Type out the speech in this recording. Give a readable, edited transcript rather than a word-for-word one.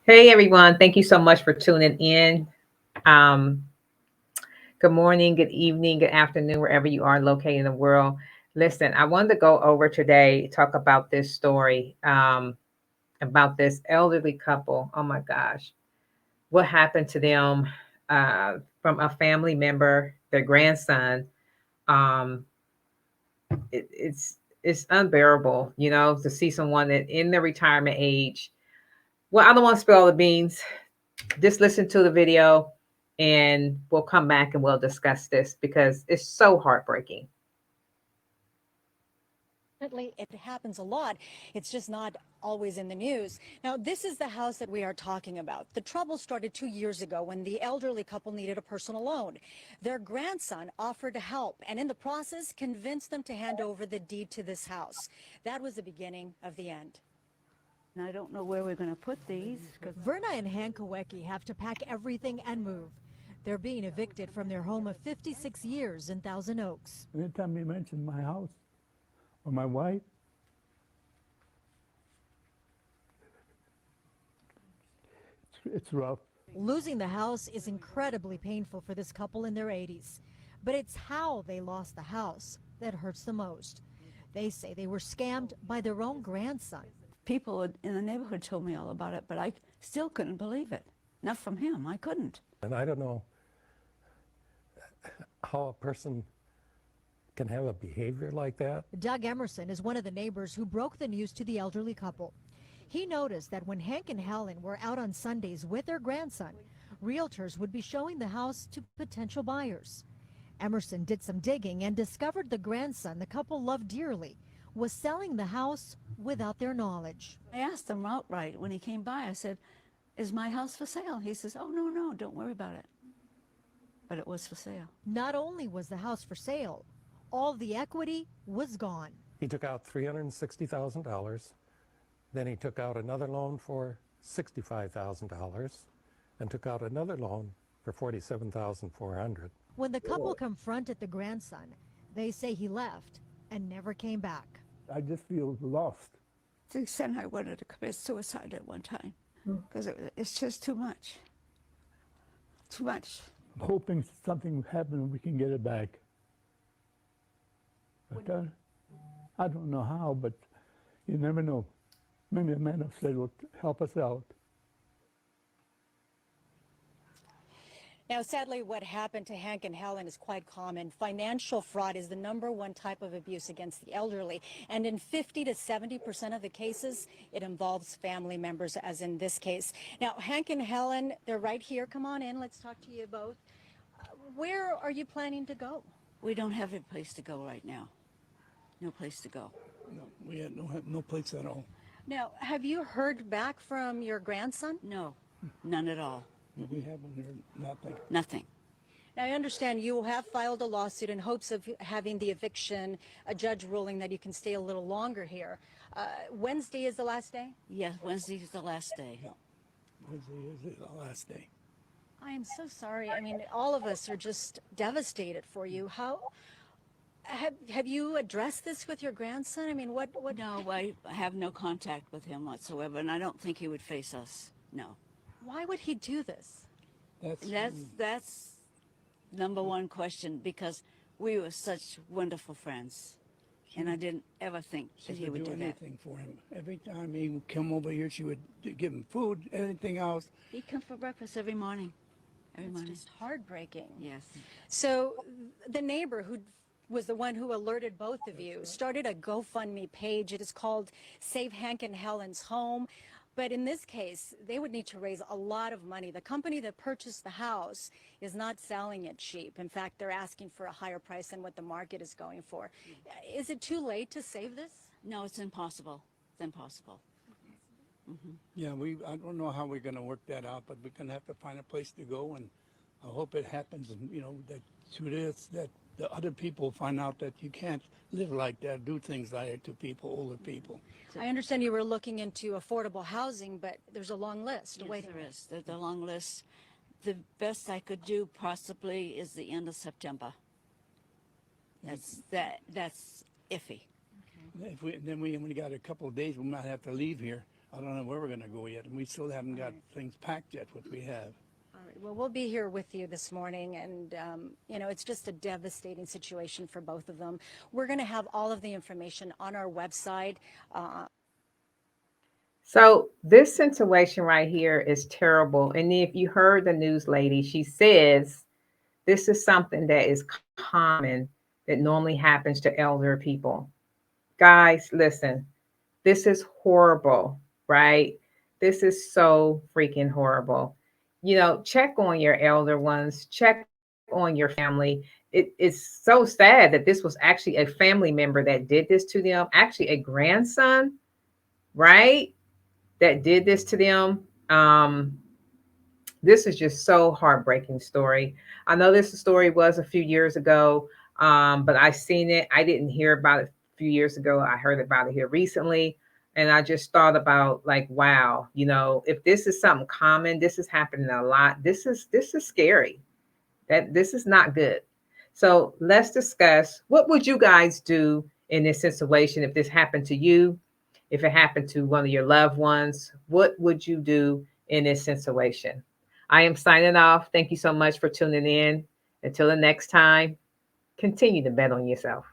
Hey everyone, thank you so much for tuning in. Um, Good morning, good evening, good afternoon, wherever you are located in the world. Listen, I wanted to go over today, talk about this story, about this elderly couple. Oh my gosh, what happened to them from a family member, their grandson. Um, it's unbearable, to see someone that in their retirement age. Well, I don't want to spill all the beans. Just listen to the video and we'll come back and we'll discuss this because it's so heartbreaking. It happens a lot. It's just not always in the news. Now, this is the house that we are talking about. The trouble started 2 years ago when the elderly couple needed a personal loan. Their grandson offered to help and in the process convinced them to hand over the deed to this house. That was the beginning of the end. And I don't know where we're going to put these. Verna and Hank Kowecki have to pack everything and move. They're being evicted from their home of 56 years in Thousand Oaks. Anytime you mention my house or my wife, it's rough. Losing the house is incredibly painful for this couple in their 80s. But it's how they lost the house that hurts the most. They say they were scammed by their own grandson. People in the neighborhood told me all about it, but I still couldn't believe it. Not from him, I couldn't. And I don't know how a person can have a behavior like that. Doug Emerson is one of the neighbors who broke the news to the elderly couple. He noticed that when Hank and Helen were out on Sundays with their grandson, realtors would be showing the house to potential buyers. Emerson did some digging and discovered the grandson the couple loved dearly was selling the house without their knowledge. I asked him outright when he came by, I said, "Is my house for sale?" He says, "Oh, no, no, don't worry about it." But it was for sale. Not only was the house for sale, all the equity was gone. He took out $360,000. Then he took out another loan for $65,000 and took out another loan for $47,400. When the couple confronted the grandson, they say he left and never came back. I just feel lost. To the extent I wanted to commit suicide at one time because it's just too much. Too much. I'm hoping something will happen and we can get it back. But, I don't know how, but you never know. Maybe a man of said will help us out. Now, sadly, what happened to Hank and Helen is quite common. Financial fraud is the #1 type of abuse against the elderly. And in 50 to 70% of the cases, it involves family members, as in this case. Now, Hank and Helen, they're right here. Come on in. Let's talk to you both. Where are you planning to go? We don't have a place to go right now. No place to go. No, we have no place at all. Now, have you heard back from your grandson? No, none at all. We haven't heard nothing. Nothing. Now, I understand you have filed a lawsuit in hopes of having the eviction, a judge ruling that you can stay a little longer here. Wednesday is the last day? Yes, Wednesday is the last day. Yeah. Wednesday is the last day. I am so sorry. I mean, all of us are just devastated for you. How have you addressed this with your grandson? I mean, what? No, I have no contact with him whatsoever, and I don't think he would face us. No. Why would he do this? That's #1 question, because we were such wonderful friends, and I didn't ever think that he would do that. Anything for him. Every time he would come over here, she would give him food, anything else. He'd come for breakfast every morning. Every It's morning. just heartbreaking. Yes. So the neighbor who was the one who alerted both of you started a GoFundMe page. It is called Save Hank and Helen's Home. But in this case, they would need to raise a lot of money. The company that purchased the house is not selling it cheap. In fact, they're asking for a higher price than what the market is going for. Is it too late to save this? No, it's impossible. It's impossible. Yeah, I don't know how we're going to work that out, but we're going to have to find a place to go, and I hope it happens, and, that through this, that the other people find out that you can't live like that, do things like that to people, older people. I understand you were looking into affordable housing, but there's a long list. Yes, there is. There's a long list. The best I could do possibly is the end of September. That's iffy. Then we only got a couple of days, we might have to leave here. I don't know where we're going to go yet, and we still haven't got things packed yet, what we have. All right. Well, we'll be here with you this morning, and it's just a devastating situation for both of them. We're going to have all of the information on our website. So this situation right here is terrible. And if you heard the news lady, she says this is something that is common that normally happens to elder people. Guys, listen, this is horrible, right? This is so freaking horrible. Check on your elder ones, check on your family. It's so sad that this was actually a family member that did this to them, actually a grandson, right? That did this to them. This is just so heartbreaking story. I know this story was a few years ago, but I seen it. I didn't hear about it a few years ago. I heard about it here recently. And I just thought about like, wow, if this is something common, this is happening a lot. This is scary. That this is not good. So let's discuss, what would you guys do in this situation if this happened to you? If it happened to one of your loved ones, what would you do in this situation? I am signing off. Thank you so much for tuning in. Until the next time, continue to bet on yourself.